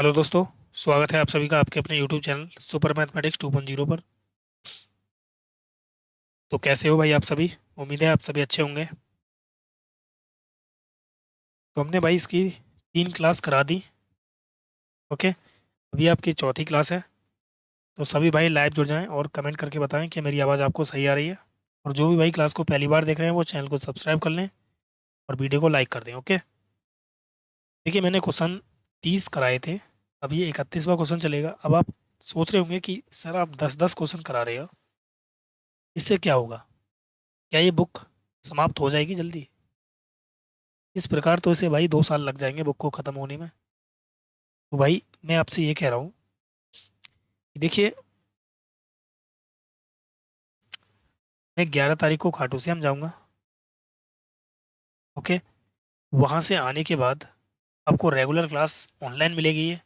Hello दोस्तों। स्वागत है आप सभी का आपके अपने यूट्यूब चैनल सुपर मैथमेटिक्स 2.0 पर। तो कैसे हो भाई आप सभी? उम्मीद है आप सभी अच्छे होंगे। तो हमने भाई इसकी 3 क्लास करा दी। ओके। अभी आपकी चौथी क्लास है। तो सभी भाई लाइव जुड़ जाएं और कमेंट करके बताएं कि मेरी आवाज़ आपको सही आ रही है। और जो भी भाई क्लास को पहली बार देख रहे हैं वो चैनल को सब्सक्राइब कर लें और वीडियो को लाइक कर दें। ओके। देखिए मैंने क्वेश्चन 30 कराए थे। अब ये 31वां क्वेश्चन चलेगा। अब आप सोच रहे होंगे कि सर आप 10-10 क्वेश्चन करा रहे हो, इससे क्या होगा? क्या ये बुक समाप्त हो जाएगी जल्दी? इस प्रकार तो इसे भाई 2 साल लग जाएंगे बुक को ख़त्म होने में। तो भाई मैं आपसे ये कह रहा हूँ कि देखिए, मैं 11 तारीख को खाटू श्याम जाऊँगा। ओके। वहाँ से आने के बाद आपको रेगुलर क्लास ऑनलाइन मिलेगी ये।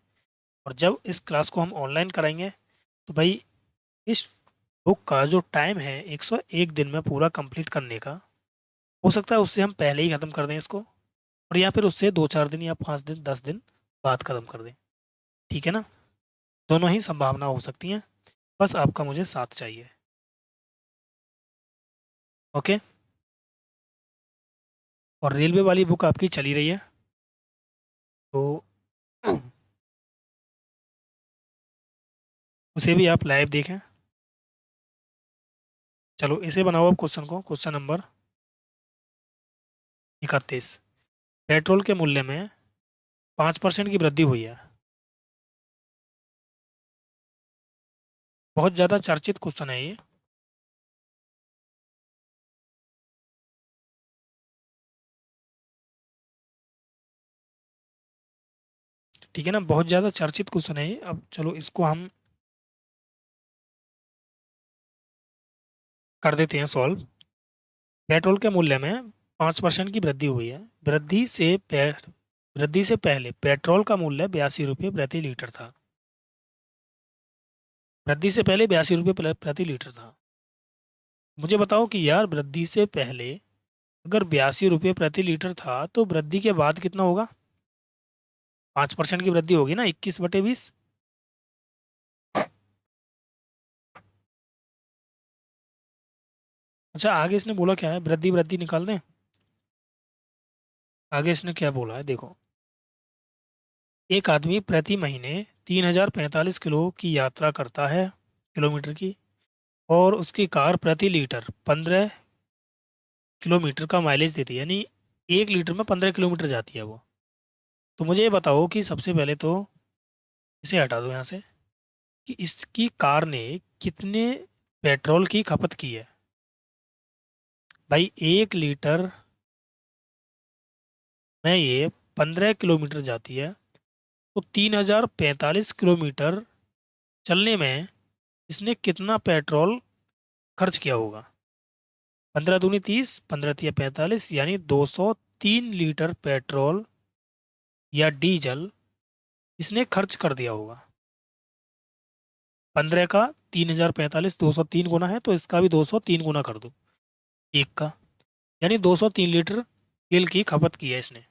और जब इस क्लास को हम ऑनलाइन कराएंगे तो भाई इस बुक का जो टाइम है 101 दिन में पूरा कंप्लीट करने का, हो सकता है उससे हम पहले ही ख़त्म कर दें इसको, और या फिर उससे 2-4 दिन या 5 दिन 10 दिन बाद ख़त्म कर दें। ठीक है ना? दोनों ही संभावना हो सकती हैं। बस आपका मुझे साथ चाहिए। ओके। और रेलवे वाली बुक आपकी चली रही है। तो उसे भी आप लाइव देखें। चलो इसे बनाओ अब क्वेश्चन को। Question number 31। पेट्रोल के मूल्य में 5% की वृद्धि हुई है। बहुत ज़्यादा चर्चित क्वेश्चन है ये। ठीक है ना? बहुत ज़्यादा चर्चित क्वेश्चन है ये। अब चलो इसको हम कर देते हैं सॉल्व। पेट्रोल के मूल्य में 5% की वृद्धि हुई है। वृद्धि से पहले पेट्रोल का मूल्य 82 रुपये प्रति लीटर था। वृद्धि से पहले 82 रुपये प्रति लीटर था। मुझे बताओ कि यार वृद्धि से पहले अगर 82 रुपये प्रति लीटर था तो वृद्धि के बाद कितना होगा? 5% की वृद्धि होगी ना, 21/20। अच्छा, आगे इसने बोला क्या है? वृद्धि वृद्धि निकाल दें। आगे इसने क्या बोला है देखो। एक आदमी प्रति महीने 3045 की यात्रा करता है, किलोमीटर की। और उसकी कार प्रति लीटर 15 किलोमीटर का माइलेज देती है, यानी 1 लीटर में 15 किलोमीटर जाती है वो। तो मुझे ये बताओ कि सबसे पहले तो इसे हटा दो यहाँ से, कि इसकी कार ने कितने पेट्रोल की खपत की है। भाई 1 लीटर में ये 15 किलोमीटर जाती है। तो 3045 किलोमीटर चलने में इसने कितना पेट्रोल खर्च किया होगा? 15 दूनी 30, 15 तिया 45, यानी 203 लीटर पेट्रोल या डीजल इसने खर्च कर दिया होगा। 15 का 3045, 203 गुना है तो इसका भी 203 गुना कर दो एक का, यानी 203 लीटर तेल की खपत की है इसने।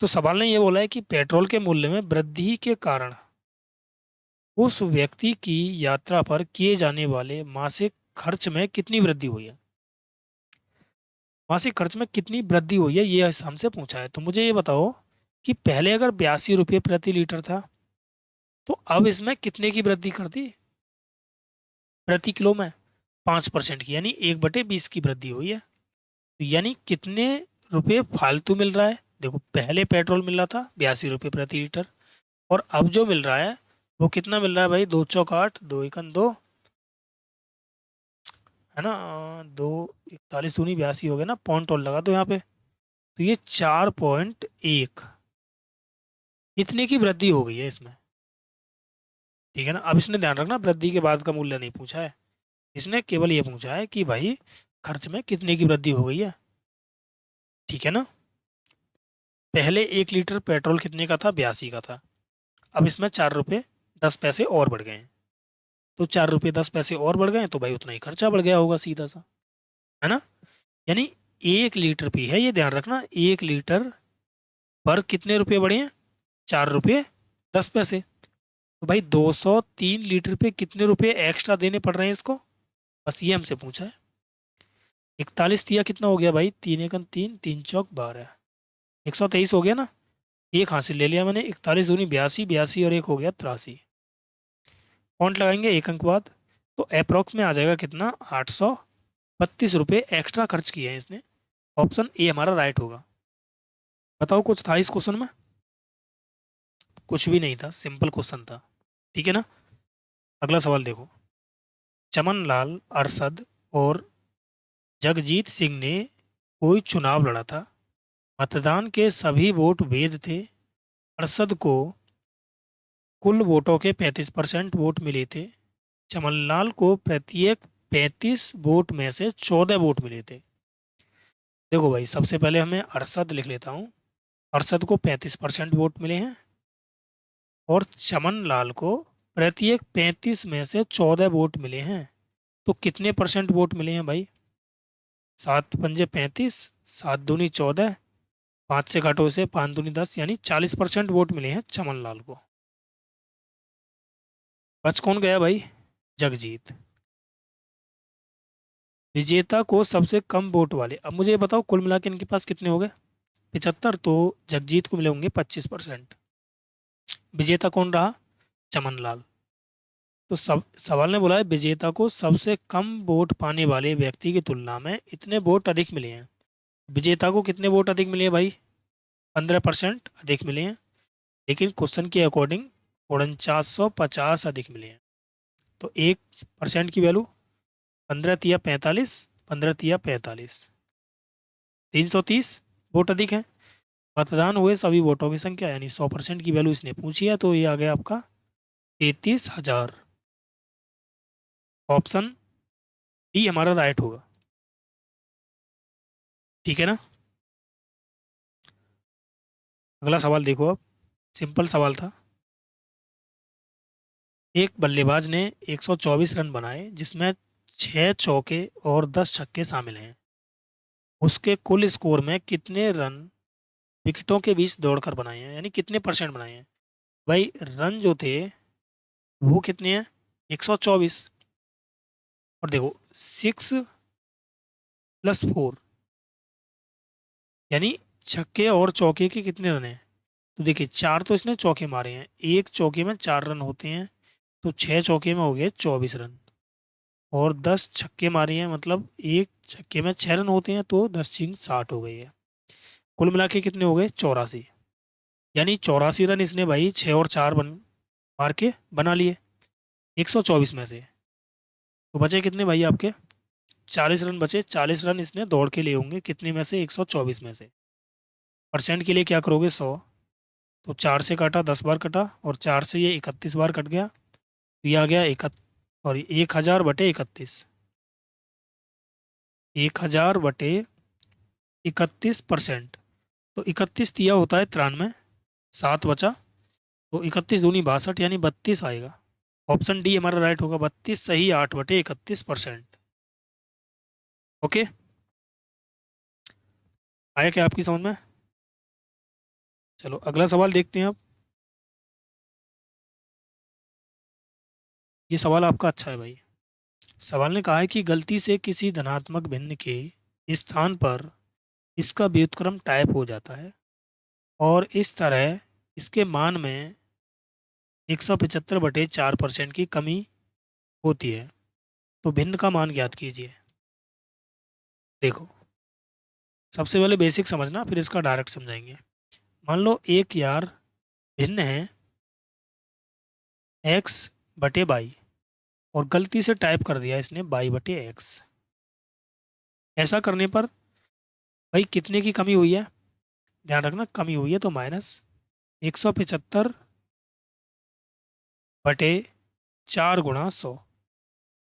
तो सवाल ने ये बोला है कि पेट्रोल के मूल्य में वृद्धि के कारण उस व्यक्ति की यात्रा पर किए जाने वाले मासिक खर्च में कितनी वृद्धि हुई है। मासिक खर्च में कितनी वृद्धि हुई है ये हमसे पूछा है। तो मुझे ये बताओ कि पहले अगर 82 रुपये प्रति लीटर था तो अब इसमें कितने की वृद्धि कर दी? प्रति किलो में 5% की, यानी 1/20 की वृद्धि हुई है। तो यानी कितने रुपए फालतू मिल रहा है? देखो, पहले पेट्रोल मिल रहा था 82 रुपये प्रति लीटर, और अब जो मिल रहा है वो कितना मिल रहा है भाई? 2 चौक 8, 2 एकम 2, है ना? 2 41 दूनी 82 हो गया ना, पॉइंट और लगा दो यहाँ पे। तो ये 4.1 इतने की वृद्धि हो गई है इसमें। ठीक है ना? अब इसने ध्यान रखना, वृद्धि के बाद का मूल्य नहीं पूछा है। इसने केवल ये पूछा है कि भाई खर्च में कितने की वृद्धि हो गई है। ठीक है ना? पहले 1 लीटर पेट्रोल कितने का था? 82 का था। अब इसमें 4 रुपये 10 पैसे और बढ़ गए हैं। तो 4 रुपये 10 पैसे और बढ़ गए हैं तो भाई उतना ही खर्चा बढ़ गया होगा सीधा सा, है ना? यानी 1 लीटर भी है, ये ध्यान रखना, 1 लीटर पर कितने रुपए बढ़े हैं? 4 रुपये 10 पैसे। तो भाई 203 लीटर पे कितने रुपए एक्स्ट्रा देने पड़ रहे हैं इसको, बस ये हमसे पूछा है। 41 तिया कितना हो गया भाई, 3 एकम 3, 3 चौक 12, 123 हो गया ना। एक हासिल ले लिया मैंने, 41 दूनी 82, 82 और एक हो गया 83। पॉइंट लगाएंगे 1 अंक बाद, तो अप्रोक्स में आ जाएगा कितना, 832 रुपये एक्स्ट्रा खर्च किए हैं इसने। ऑप्शन ए हमारा राइट होगा। बताओ कुछ था इस क्वेश्चन में? कुछ भी नहीं था, सिंपल क्वेश्चन था। ठीक है ना। अगला सवाल देखो। चमन लाल, अरशद और जगजीत सिंह ने कोई चुनाव लड़ा था। मतदान के सभी वोट वैध थे। अरशद को कुल वोटों के 35% वोट मिले थे। चमनलाल को प्रत्येक 35 वोट में से 14 वोट मिले थे। देखो भाई, सबसे पहले हमें अरशद लिख लेता हूँ। अरशद को 35% वोट मिले हैं और चमनलाल को प्रत्येक 35 में से 14 वोट मिले हैं। तो कितने परसेंट वोट मिले हैं भाई? 7 पंजे 35, 7 दूनी 14, 5 से काटो इसे, 5 दूनी 10, यानी 40% वोट मिले हैं चमनलाल को। बच कौन गया भाई? जगजीत। विजेता को सबसे कम वोट वाले, अब मुझे ये बताओ कुल मिला के इनके पास कितने हो गए? 75, तो जगजीत को मिले होंगे 25%। विजेता कौन रहा? चमनलाल। तो सब सवाल ने बोला है विजेता को सबसे कम वोट पाने वाले व्यक्ति की तुलना में इतने वोट अधिक मिले हैं। विजेता को कितने वोट अधिक मिले हैं भाई? 15% अधिक मिले हैं, लेकिन क्वेश्चन के अकॉर्डिंग 4950 अधिक मिले हैं। तो 1% की वैल्यू 15 तिया 45, 15 तिया 45, 330 वोट अधिक है। मतदान हुए सभी वोटों की संख्या, यानी 100% की वैल्यू इसने पूछी है, तो ये आ गया आपका 33,000। ऑप्शन डी हमारा राइट होगा। ठीक है ना। अगला सवाल देखो, अब सिंपल सवाल था। एक बल्लेबाज ने 124 रन बनाए, जिसमें 6 चौके और 10 छक्के शामिल हैं। उसके कुल स्कोर में कितने रन विकेटों के बीच दौड़कर बनाए हैं, यानी कितने परसेंट बनाए हैं? भाई रन जो थे वो कितने हैं? 124। और देखो 6 + 4, यानी छक्के और चौके के कितने रन हैं? तो देखिए 4 तो इसने चौके मारे हैं, एक चौके में 4 रन होते हैं, तो 6 चौके में हो गए 24 रन। और 10 छक्के मारे हैं, मतलब एक छक्के में 6 रन होते हैं, तो 10 × 6 = 60 हो गई है। कुल मिला के कितने हो गए? 84। यानी 84 रन इसने भाई 6 और 4 मार के बना लिए 124 में से। तो बचे कितने भाई आपके? 40 रन बचे। 40 रन इसने दौड़ के लिए होंगे, कितने में से? 124 में से। परसेंट के लिए क्या करोगे? 100। तो 4 से काटा, 10 बार कटा, और 4 से ये 31 बार कट गया, तो ये आ गया 1000/31। 1000/31%। तो 31 तिया होता है 93, 7 बचा, तो 31 दूनी 62, यानी 32 आएगा। ऑप्शन डी हमारा राइट होगा, 32 सही, 8/31%। ओके, आया क्या आपकी समझ में? चलो अगला सवाल देखते हैं अब। ये सवाल आपका अच्छा है भाई। सवाल ने कहा है कि गलती से किसी धनात्मक भिन्न के स्थान पर इसका व्युत्क्रम टाइप हो जाता है, और इस तरह इसके मान में 175/4% की कमी होती है। तो भिन्न का मान ज्ञात कीजिए। देखो, सबसे पहले बेसिक समझना, फिर इसका डायरेक्ट समझाएंगे। मान लो एक यार भिन्न है x/y, और गलती से टाइप कर दिया इसने y/x। ऐसा करने पर भाई कितने की कमी हुई है? ध्यान रखना, कमी हुई है, तो -175/4 × 100।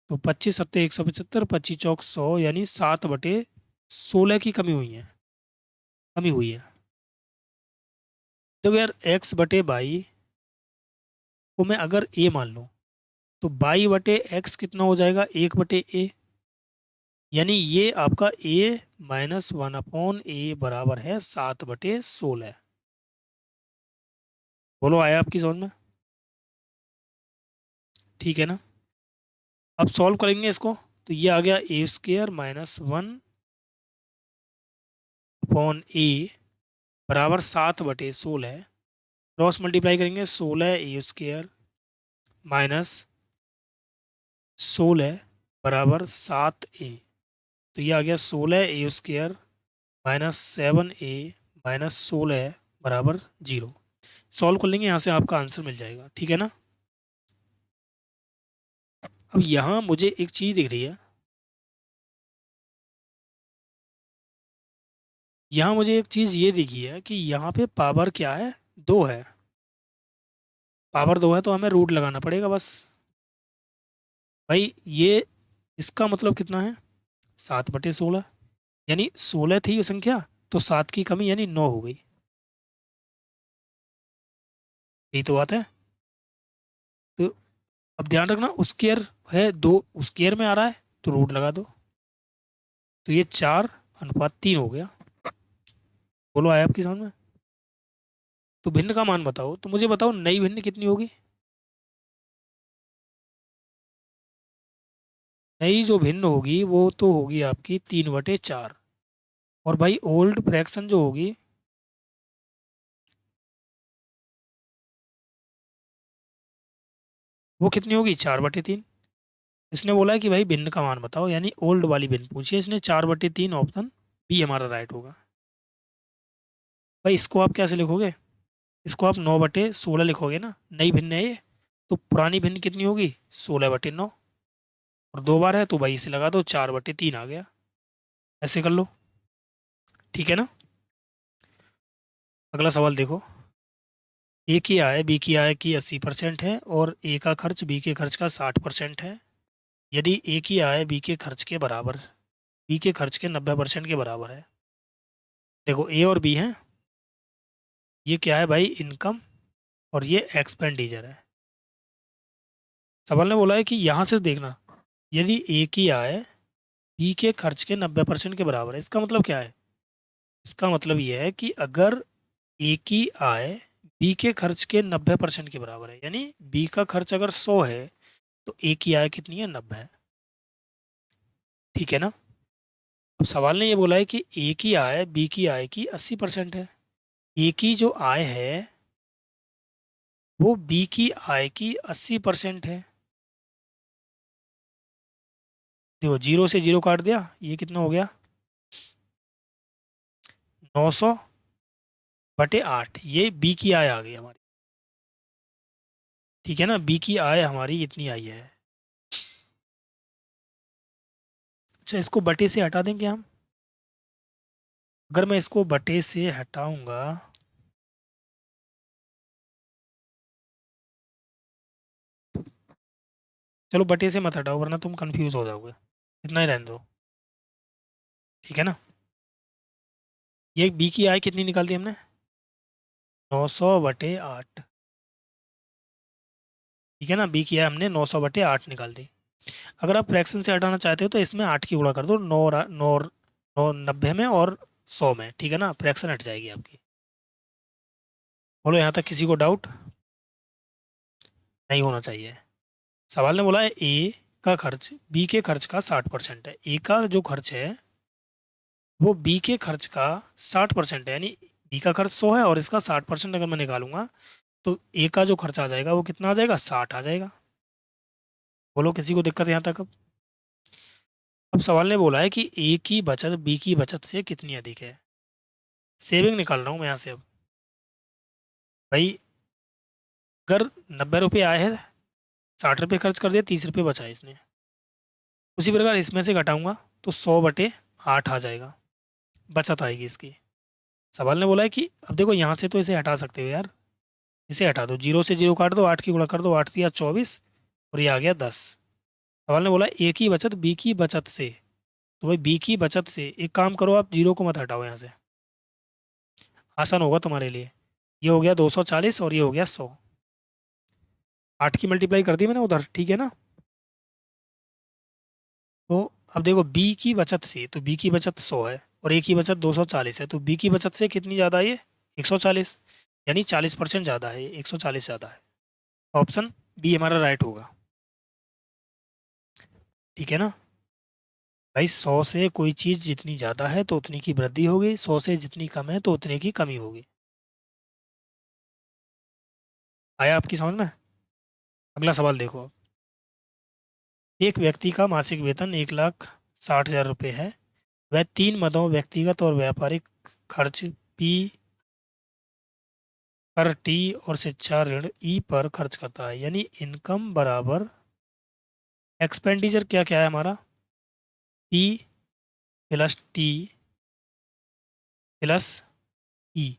तो 25×7 = 175, 25 × 4 = 100, यानी 7/16 की कमी हुई है। देखो यार, x/y को मैं अगर a मान लूँ, तो y/x कितना हो जाएगा? 1/a, यानी ये आपका a-1/a बराबर है 7/16। बोलो आया आपकी समझ में? ठीक है ना? अब सॉल्व करेंगे इसको, तो ये आ गया ए स्क्र माइनस 1/a बराबर 7/16। क्रॉस मल्टीप्लाई करेंगे, 16 a² माइनस 16 बराबर 7a। तो ये आ गया 16 a² माइनस 7a माइनस 16 बराबर 0। सॉल्व कर लेंगे, यहाँ से आपका आंसर मिल जाएगा। ठीक है ना? अब यहाँ मुझे एक चीज़ दिख रही है, यहाँ मुझे एक चीज़ ये दिखी है कि यहाँ पे पावर क्या है, 2 है। पावर 2 है तो हमें रूट लगाना पड़ेगा बस। भाई ये इसका मतलब कितना है, 7/16, यानी 16 थी ये संख्या, तो 7 की कमी यानी 9 हो गई। यही तो बात है। तो अब ध्यान रखना, स्क्वायर है 2, स्क्वायर में आ रहा है तो रूट लगा दो। तो ये 4/3 हो गया। बोलो आया आपकी समझ में? तो भिन्न का मान बताओ, तो मुझे बताओ नई भिन्न कितनी होगी। नई जो भिन्न होगी वो तो होगी आपकी 3/4। और भाई ओल्ड फ्रैक्शन जो होगी, वो कितनी होगी, 4/3। इसने बोला है कि भाई भिन्न का मान बताओ, यानी ओल्ड वाली भिन्न पूछिए इसने, 4/3, ऑप्शन बी हमारा राइट होगा। भाई इसको आप कैसे लिखोगे, इसको आप 9/16 लिखोगे ना, नई भिन्न है ये। तो पुरानी भिन्न कितनी होगी, 16/9, और 2 बार है तो भाई इसे लगा दो, 4/3 आ गया। ऐसे कर लो। ठीक है ना? अगला सवाल देखो। ए की आय बी की आय की 80% है और ए का खर्च बी के खर्च का 60% है। यदि ए की आय बी के खर्च के बराबर, बी के खर्च के 90% के बराबर है। देखो ए और बी हैं, ये क्या है भाई, इनकम, और ये एक्सपेंडिचर है। सवाल ने बोला है कि यहाँ से देखना, यदि ए की आय बी के खर्च के 90% के बराबर है, इसका मतलब क्या है, इसका मतलब ये है कि अगर ए की आय बी के खर्च के 90% के बराबर है, यानी बी का खर्च अगर 100 है तो ए की आय कितनी है, 90 है। ठीक है ना? अब सवाल ने ये बोला है कि ए की आय बी की आय की 80% है। ए की जो आय है वो बी की आय की 80% है। देखो 0 से 0 काट दिया, ये कितना हो गया, 900/8। ये बी की आय आ गई हमारी। ठीक है ना? बी की आय हमारी इतनी आई है। अच्छा इसको बटे से हटा देंगे हम। अगर मैं इसको बटे से हटाऊंगा, चलो बटे से मत हटाओ वरना तुम कंफ्यूज हो जाओगे, इतना ही रहने दो। ठीक है ना? ये बी की आय कितनी निकाल दी हमने, 900/8। ठीक है ना? बी की आय हमने 900/8 निकाल दी। अगर आप फ्रैक्शन से हटाना चाहते हो तो इसमें 8 की गुणा कर दो, 90 में और 100 में। ठीक है ना? फ्रैक्शन हट जाएगी आपकी। बोलो यहाँ तक किसी को डाउट नहीं होना चाहिए। सवाल ने बोला है ए का खर्च बी के खर्च का 60% है। ए का जो खर्च है वो बी के खर्च का 60% है, यानी बी का खर्च 100 है और इसका 60% अगर मैं निकालूंगा तो ए का जो खर्च आ जाएगा वो कितना आ जाएगा, 60 आ जाएगा। बोलो किसी को दिक्कत यहाँ तक? अब सवाल ने बोला है कि ए की बचत बी की बचत से कितनी अधिक है। सेविंग निकाल रहा हूँ मैं यहाँ से। अब भाई अगर 90 रुपये आए हैं, 60 रुपये खर्च कर दिया, 30 रुपये बचा इसने, उसी प्रकार इसमें से घटाऊंगा तो 100/8 आ जाएगा, बचत आएगी इसकी। सवाल ने बोला है कि अब देखो यहाँ से तो इसे हटा सकते हो यार, इसे हटा दो, 0 से 0 काट दो, 8 की गुणा कर दो, 8 दिया 24 और ये आ गया 10। सवाल ने बोला ए की बचत बी की बचत से, तो भाई बी की बचत से एक काम करो, आप 0 को मत हटाओ यहाँ से, आसान होगा तुम्हारे लिए। ये हो गया 240 और ये हो गया 100। 8 की मल्टीप्लाई कर दी मैंने उधर। ठीक है ना? तो अब देखो बी की बचत से, तो बी की बचत 100 है और ए की बचत 240 है, तो बी की बचत से कितनी ज़्यादा आई है, 140। यानी 40% ज़्यादा है, 140 ज़्यादा है। ऑप्शन बी हमारा राइट होगा। ठीक है ना भाई, 100 से कोई चीज़ जितनी ज़्यादा है तो उतनी की वृद्धि होगी, 100 से जितनी कम है तो उतने की कमी होगी। आया आपकी समझ में? अगला सवाल देखो आप। एक व्यक्ति का मासिक वेतन 1,60,000 रुपये है। वह 3 मदों व्यक्तिगत और व्यापारिक खर्च पी पर टी और शिक्षा ऋण ई पर खर्च करता है। यानी इनकम बराबर एक्सपेंडिचर क्या क्या है हमारा, पी प्लस टी प्लस ई,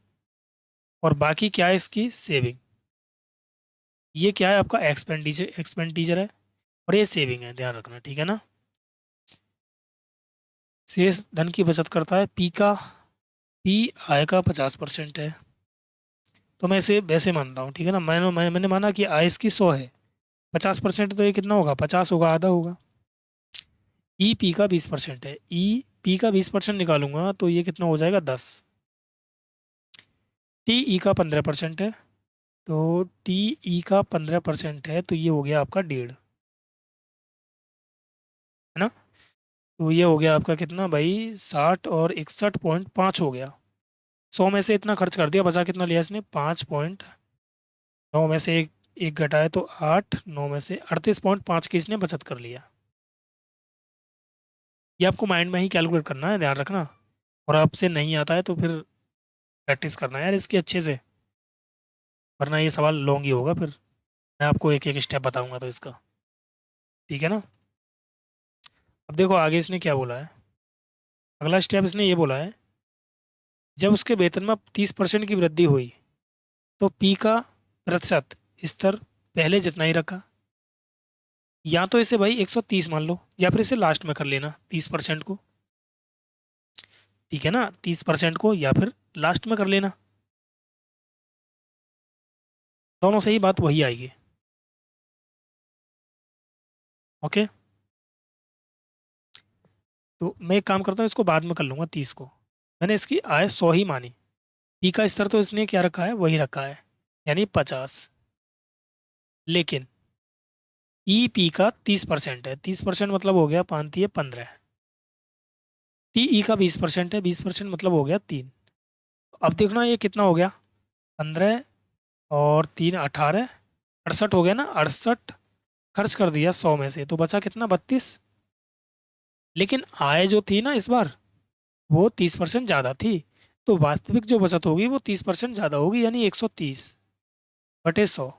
और बाकी क्या है इसकी सेविंग। ये क्या है आपका एक्सपेंडिचर, एक्सपेंडिचर है, और ये सेविंग है, ध्यान रखना। ठीक है ना। शेष धन की बचत करता है। पी आय का 50% है, तो मैं इसे वैसे मानता हूँ। ठीक है ना, मैंने माना कि आय इसकी 100 है, 50% तो ये कितना होगा, 50 होगा, आधा होगा। ई पी का 20% है, ई पी का 20% निकालूंगा तो ये कितना हो जाएगा, 10। टी ई का 15% है, तो टी ई का 15% है, तो ये हो गया आपका 1.5, है ना। तो ये हो गया आपका कितना भाई, 60 और 61.5 हो गया। 100 में से इतना खर्च कर दिया, बचा कितना लिया इसने, 5.9 में से एक एक घटाए तो 8, 9 में से 38.5 की इसने बचत कर लिया। ये आपको माइंड में ही कैलकुलेट करना है, ध्यान रखना। और आपसे नहीं आता है तो फिर प्रैक्टिस करना है यार इसकी अच्छे से, वरना ये सवाल लॉन्ग ही होगा फिर। मैं आपको एक एक स्टेप बताऊंगा तो इसका। ठीक है ना। अब देखो आगे इसने क्या बोला है। अगला स्टेप इसने ये बोला है, जब उसके वेतन में 30% की वृद्धि हुई तो पी का प्रतिशत स्तर पहले जितना ही रखा। या तो इसे भाई 130 मान लो, या फिर इसे लास्ट में कर लेना 30% को। ठीक है ना, 30% को या फिर लास्ट में कर लेना, दोनों से ही बात वही आएगी। ओके, तो मैं एक काम करता हूँ, इसको बाद में कर लूँगा 30 को। मैंने इसकी आय 100 ही मानी, पी का स्तर तो इसने क्या रखा है, वही रखा है, यानी 50। लेकिन ई पी का 30% है, 30% मतलब हो गया 5×3 = 15। टी ई का 20% है, 20% मतलब हो गया 3। अब देखना ये कितना हो गया, 15 और 3 18, 68 हो गया ना, 68 खर्च कर दिया 100 में से, तो बचा कितना, 32। लेकिन आय जो थी ना इस बार, वो 30% ज़्यादा थी, तो वास्तविक जो बचत होगी वो 30% ज़्यादा होगी, यानी 130/100।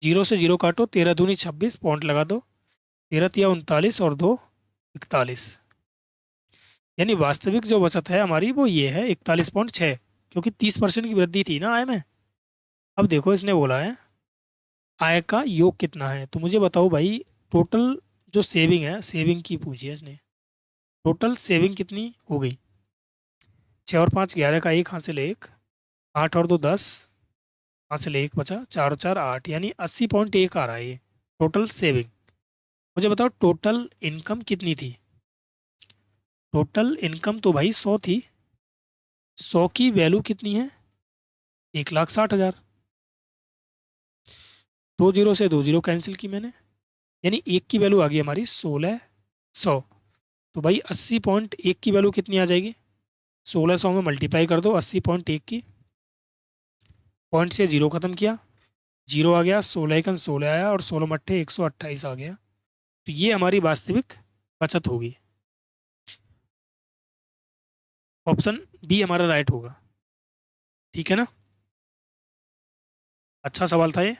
जीरो से जीरो काटो, 13×2 = 26, पॉइंट लगा दो, 13×3 = 39 और 2 = 41। यानी वास्तविक जो बचत है हमारी वो ये है 41.6, क्योंकि 30% की वृद्धि थी ना आय में। अब देखो इसने बोला है आय का योग कितना है, तो मुझे बताओ भाई, टोटल जो सेविंग है, सेविंग की पूछी है इसने, टोटल सेविंग कितनी हो गई। 6 और 5 11 का, एक हासिल एक, 8 और 2 10, हासिल एक बचा, 4 और 4 8, यानी 80.1 आ रहा है ये टोटल सेविंग। मुझे बताओ टोटल इनकम कितनी थी। टोटल इनकम तो भाई 100 थी, 100 की वैल्यू कितनी है, 1,60,000। 2 जीरो से 2 जीरो कैंसिल की मैंने, यानी एक की वैल्यू आ गई हमारी 1600। तो भाई 80.1 की वैल्यू कितनी आ जाएगी, 1600 में मल्टीप्लाई कर दो 80.1 की, पॉइंट से जीरो खत्म किया, जीरो आ गया, 16×16 आया, और 16×8 128 आ गया। तो ये हमारी वास्तविक बचत होगी। ऑप्शन बी हमारा राइट होगा। ठीक है ना, अच्छा सवाल था ये।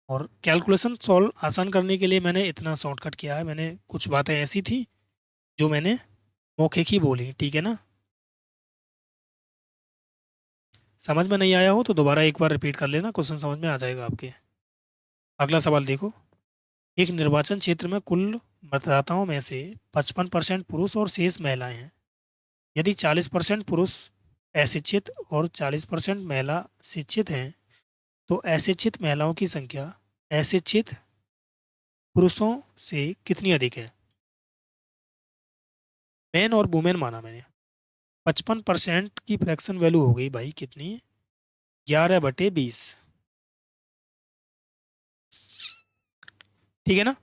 और कैलकुलेशन सॉल्व आसान करने के लिए मैंने इतना शॉर्टकट किया है, मैंने कुछ बातें ऐसी थी जो मैंने मौखिक ही बोली। ठीक है ना, समझ में नहीं आया हो तो दोबारा एक बार रिपीट कर लेना, क्वेश्चन समझ में आ जाएगा आपके। अगला सवाल देखो, एक निर्वाचन क्षेत्र में कुल मतदाताओं में से 55% पुरुष और शेष महिलाएं हैं। यदि 40% पुरुष अशिक्षित और 40% महिला शिक्षित हैं, तो अशिक्षित महिलाओं की संख्या अशिक्षित पुरुषों से कितनी अधिक है। मैन और वुमेन माना मैंने, 55% की फ्रैक्शन वैल्यू हो गई भाई कितनी, 11/20। ठीक है ना।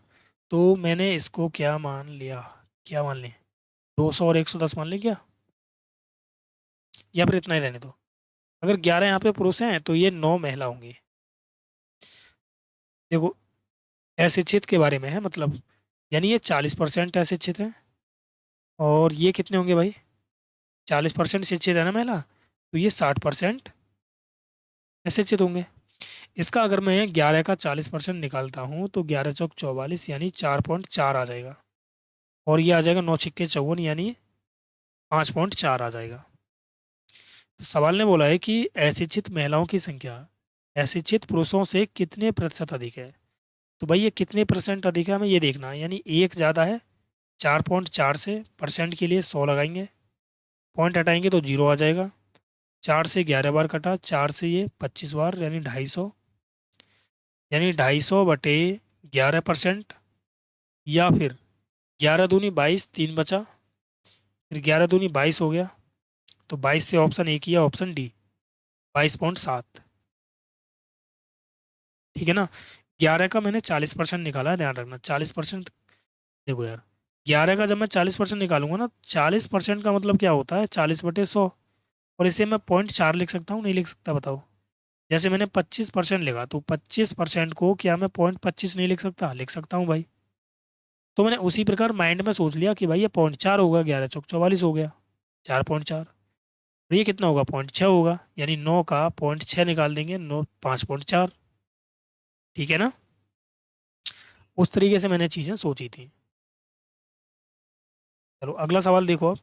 तो मैंने इसको क्या मान लिया, क्या मान लें, 200 और 110 मान लें क्या, या फिर इतना ही रहने दो। अगर 11 यहाँ पे पुरुष हैं तो ये 9 महिला होंगी। देखो अशिक्षित के बारे में है मतलब, यानी ये 40% अशिक्षित है, और ये कितने होंगे भाई, 40% शिक्षित है ना महिला, तो ये 60% अशिक्षित होंगे। इसका अगर मैं 11 का 40% निकालता हूँ तो 11×4 = 44, यानी 4.4 आ जाएगा, और ये आ जाएगा 9×6 = 54, यानी 5.4 आ जाएगा। तो सवाल ने बोला है कि अशिक्षित महिलाओं की संख्या अशिक्षित पुरुषों से कितने प्रतिशत अधिक है। तो भाई ये कितने परसेंट अधिक है हमें ये देखना है, यानी एक ज़्यादा है 4.4 से, परसेंट के लिए 100 लगाएंगे, पॉइंट हटाएंगे तो 0 आ जाएगा। 4 से 11 बार कटा, 4 से ये 25 बार, यानी 250, यानी 250/11%, या फिर 11×2 = 22, 3 बचा, फिर 11×2 = 22 हो गया, तो 22 से ऑप्शन ए किया, ऑप्शन डी 22.7। ठीक है ना। 11 का मैंने 40% निकाला है, ध्यान रखना 40%। देखो यार 11 का जब मैं 40% निकालूंगा ना, 40% का मतलब क्या होता है, 40/100, और इसे मैं 0.4 लिख सकता हूँ, नहीं लिख सकता बताओ। जैसे मैंने 25% लिखा, तो 25% को क्या मैं 0.25 नहीं लिख सकता, लिख सकता हूँ भाई। तो मैंने उसी प्रकार माइंड में सोच लिया कि भाई ये 0.4 होगा, 11×4 = 44 हो गया, 4.4, और ये कितना होगा, 0.6 होगा, यानी 9 का 0.6 निकाल देंगे, 9 5.4। ठीक है ना। उस तरीके से मैंने चीज़ें सोची थी। चलो अगला सवाल देखो अब।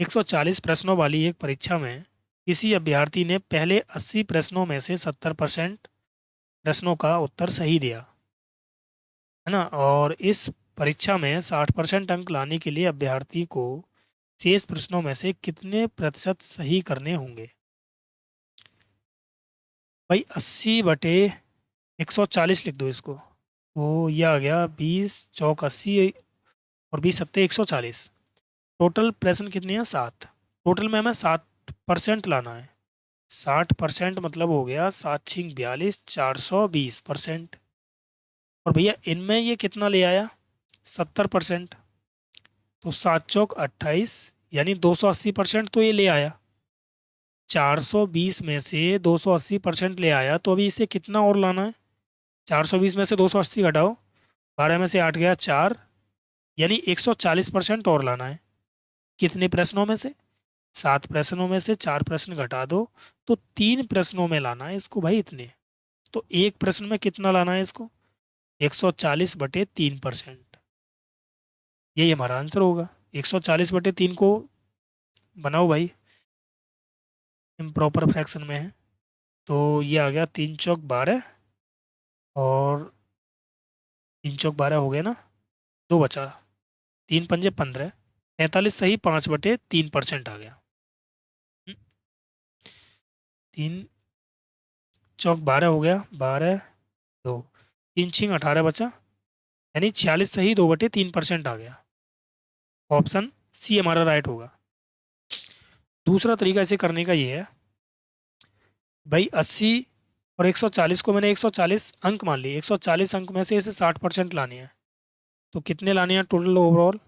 140 प्रश्नों वाली एक परीक्षा में किसी अभ्यर्थी ने पहले 80 प्रश्नों में से 70% प्रश्नों का उत्तर सही दिया, है ना, और इस परीक्षा में 60% अंक लाने के लिए अभ्यर्थी को शेष प्रश्नों में से कितने प्रतिशत सही करने होंगे। भाई 80/140 लिख दो इसको, तो ये आ गया 20×4 = 80, और 20×7 = 140। टोटल प्रश्न कितने हैं, 7। टोटल में हमें 60% लाना है। 60% मतलब हो गया 7×6 = 42, 420%। और भैया इनमें ये कितना ले आया, 70%, तो 7×4 = 28, यानी 280% तो ये ले आया। 420 में से 280% ले आया, तो अभी इसे कितना और लाना है, 420 में से 280 घटाओ, 12 में से 8 गया 4, यानी 140% और लाना है। कितने प्रश्नों में से, 7 प्रश्नों में से 4 प्रश्न घटा दो, तो 3 प्रश्नों में लाना है इसको भाई इतने। तो एक प्रश्न में कितना लाना है इसको, 140/3%, यही हमारा आंसर होगा। 140/3 को बनाओ भाई, इम्प्रॉपर फ्रैक्शन में है, तो ये आ गया 3×4 = 12, और 3×4 = 12 हो गया ना, 2 बचा, 3×5 = 15, 45 सही, 5/3% आ गया। 3×4 = 12 हो गया, 12, 2, 3×6 = 18 बचा, यानी 46 सही, 2/3% आ गया। ऑप्शन सी हमारा राइट होगा। दूसरा तरीका इसे करने का ये है, भाई 80 और 140 को मैंने 140 अंक मान लिए, 140 अंक में से इसे 60% लाने हैं, तो कितने लाने हैं टोटल ओवरऑल,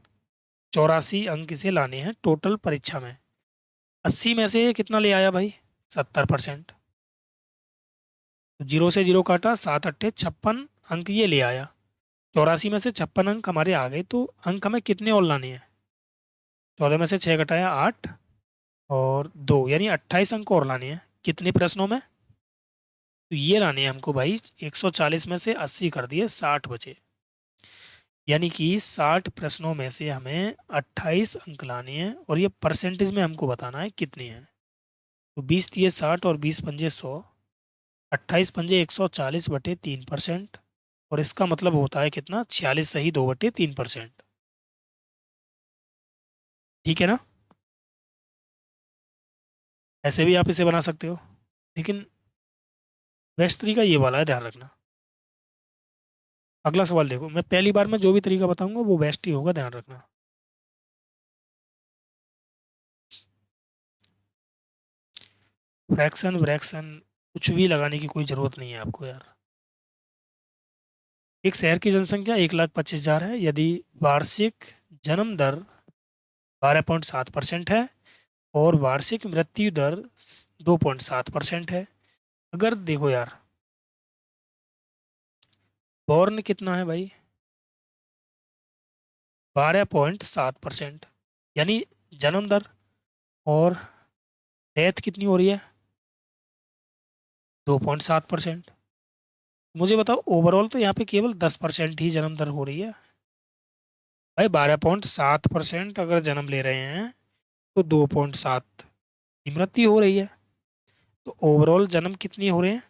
84 अंक इसे लाने हैं टोटल परीक्षा में। 80 में से ये कितना ले आया भाई, 70%, तो 0 से 0 काटा, 7×8 = 56 अंक ये ले आया। 84 में से 56 अंक हमारे आ गए, तो अंक हमें कितने और लाने हैं, 14 में से 6 घटाया 8, और 2, यानी 28 अंक और लाने हैं। कितने प्रश्नों में, तो ये लाने हैं हमको भाई, 140 में से 80 कर दिए, 60 बचे, यानी कि 60 प्रश्नों में से हमें 28 अंक लाने हैं, और ये परसेंटेज में हमको बताना है कितने हैं। तो 20×3 = 60, और 20×5 = 100, 28×5 = 140/3%, और इसका मतलब होता है कितना, 46 सही, 2/3%। ठीक है ना। ऐसे भी आप इसे बना सकते हो, लेकिन बेस्ट तरीका ये वाला है, ध्यान रखना। अगला सवाल देखो, मैं पहली बार में जो भी तरीका बताऊंगा वो बेस्ट ही होगा, ध्यान रखना। फ्रैक्शन व्रैक्शन कुछ भी लगाने की कोई ज़रूरत नहीं है आपको यार। एक शहर की जनसंख्या 1,25,000 है, यदि वार्षिक जन्म दर 12.7% है और वार्षिक मृत्यु दर 2.7% है। अगर देखो यार, बॉर्न कितना है भाई, 12.7%, यानी जन्म दर, और डेथ कितनी हो रही है, 2.7%। मुझे बताओ ओवरऑल तो यहाँ पे केवल 10% ही जन्म दर हो रही है भाई। 12.7% अगर जन्म ले रहे हैं तो 2.7 की मृत्यु हो रही है, तो ओवरऑल जन्म कितनी हो रहे हैं,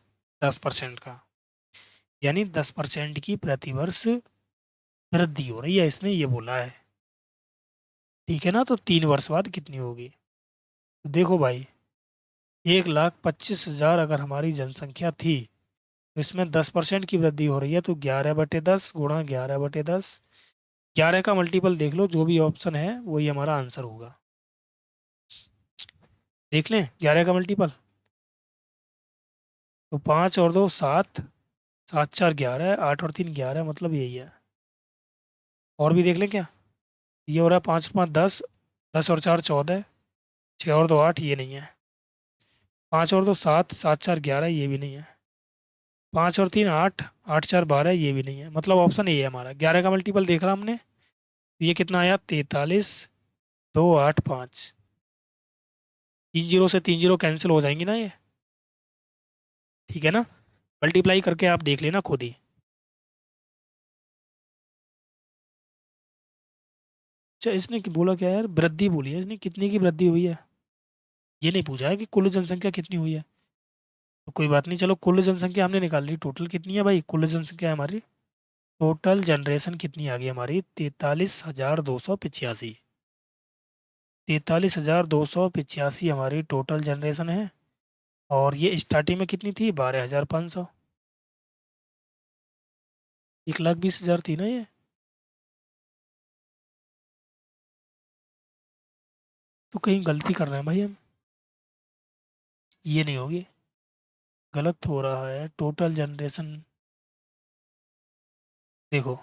10% का, यानी 10% की प्रतिवर्ष वृद्धि हो रही है, इसने ये बोला है। ठीक है ना, तो 3 वर्ष बाद कितनी होगी। तो देखो भाई, 1,25,000 अगर हमारी जनसंख्या थी, तो इसमें 10% की वृद्धि हो रही है, तो 11/10 गुणा 11/10, 11 का मल्टीपल देख लो, जो भी ऑप्शन है वही हमारा आंसर होगा। देख लें 11 का मल्टीपल, तो 5 और 2 7, 7 4 11, 8 और 3 11, मतलब यही है। और भी देख लें क्या, ये हो रहा है 5 और 5 10, 10 और 4 14, 6 और 2 8, ये नहीं है। 5 और 2 7, 7 4 11, ये भी नहीं है। 5 और 3 8, 8 4 12, ये भी नहीं है। मतलब ऑप्शन ए है हमारा। 11 का मल्टीपल देख रहा हमने, ये कितना आया, 43, 2 8 5। 3 जीरो से 3 जीरो कैंसिल हो जाएंगी ना ये, ठीक है ना। मल्टीप्लाई करके आप देख लेना खुद ही। अच्छा, इसने बोला क्या यार, वृद्धि बोली है इसने, कितने की वृद्धि हुई है, ये नहीं पूछा है कि कुल जनसंख्या कितनी हुई है। तो कोई बात नहीं, चलो कुल जनसंख्या हमने निकाल ली, टोटल कितनी है भाई, कुल जनसंख्या है हमारी, टोटल जनरेशन कितनी आ गई हमारी, 43,285। 43,285 हमारी टोटल जनरेशन है। और ये स्टार्टिंग में कितनी थी, 12,500। 1,20,000 थी ना ये। तो कहीं गलती कर रहे हैं भाई हम, ये नहीं होगी, गलत हो रहा है टोटल जनरेशन। देखो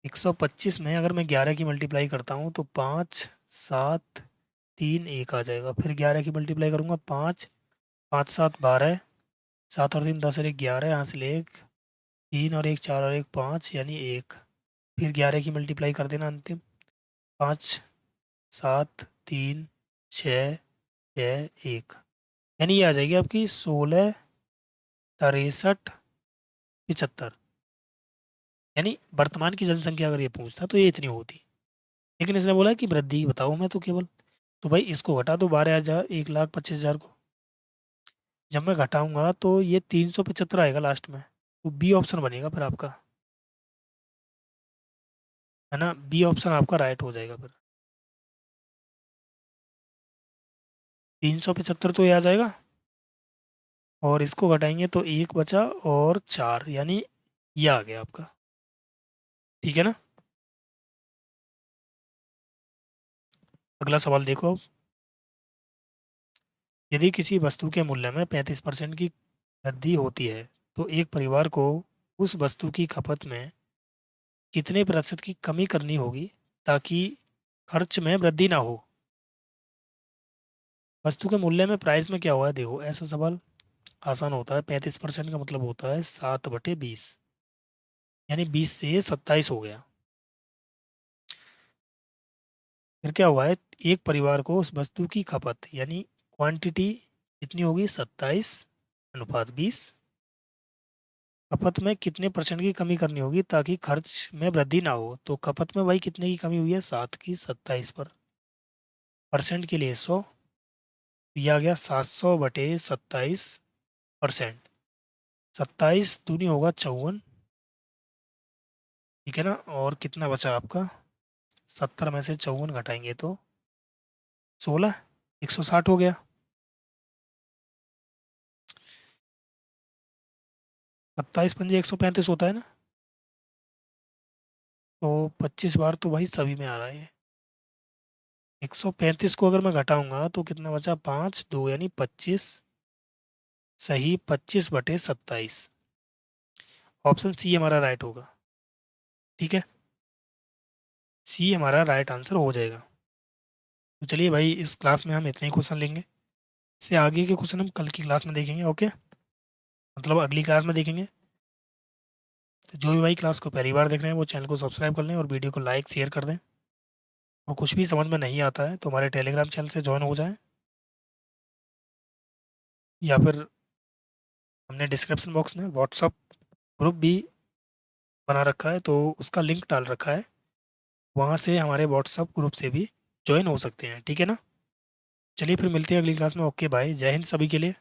125 में अगर मैं 11 की मल्टीप्लाई करता हूँ तो 5 7 3 1 आ जाएगा। फिर 11 की मल्टीप्लाई करूँगा, 5 5 7 12, 7 और 3 10 और 1 11, यहाँ से ले 1, 3 और 1 4 और 1 5, यानी 1। फिर 11 की मल्टीप्लाई कर देना अंतिम, 5 7 3 6 6 1, यानी ये आ जाएगी आपकी 16 63 75। यानी वर्तमान की जनसंख्या अगर ये पूछता तो ये इतनी होती, लेकिन इसने बोला कि वृद्धि बताओ मैं तो केवल। तो भाई इसको घटा दो, 12,000, 1,25,000 को जब मैं घटाऊंगा तो ये 375 आएगा लास्ट में। तो बी ऑप्शन बनेगा फिर आपका, है ना, बी ऑप्शन आपका राइट हो जाएगा फिर। 375 तो ये आ जाएगा, और इसको घटाएंगे तो 1 बचा और 4, यानी ये आ गया आपका। ठीक है ना। अगला सवाल देखो अब। यदि किसी वस्तु के मूल्य में 35% की वृद्धि होती है, तो एक परिवार को उस वस्तु की खपत में कितने प्रतिशत की कमी करनी होगी ताकि खर्च में वृद्धि ना हो। वस्तु के मूल्य में, प्राइस में क्या हुआ है, देखो ऐसा सवाल आसान होता है। 35% का मतलब होता है 7/20, यानी 20 से ये 27 हो गया। फिर क्या हुआ है, एक परिवार को उस वस्तु की खपत यानी क्वांटिटी कितनी होगी, 27/20, खपत में कितने परसेंट की कमी करनी होगी ताकि खर्च में वृद्धि ना हो। तो खपत में भाई कितने की कमी हुई है, 7 की 27 पर, परसेंट के लिए 100, यह आ गया 700/27%। 27 दूनी होगा 54, ठीक है ना। और कितना बचा आपका, 70 में से 54 घटाएंगे तो 16, 160 हो गया। 27 पंजे 135 होता है ना, तो 25 बार तो भाई सभी में आ रहा है ये। 135 को अगर मैं घटाऊंगा तो कितना बचा, 5 2 यानी 25, सही 25/27। ऑप्शन सी हमारा राइट होगा। ठीक है, सी हमारा राइट आंसर हो जाएगा। तो चलिए भाई, इस क्लास में हम इतने ही क्वेश्चन लेंगे। इससे आगे के क्वेश्चन हम कल की क्लास में देखेंगे। ओके, मतलब अगली क्लास में देखेंगे। तो जो भी भाई क्लास को पहली बार देख रहे हैं वो चैनल को सब्सक्राइब कर लें और वीडियो को लाइक शेयर कर दें। और कुछ भी समझ में नहीं आता है तो हमारे टेलीग्राम चैनल से ज्वाइन हो जाएं, या फिर हमने डिस्क्रिप्शन बॉक्स में व्हाट्सअप ग्रुप भी बना रखा है, तो उसका लिंक डाल रखा है, वहाँ से हमारे व्हाट्सअप ग्रुप से भी ज्वाइन हो सकते हैं। ठीक है ना, चलिए फिर मिलते हैं अगली क्लास में। ओके बाय, जय हिंद सभी के लिए।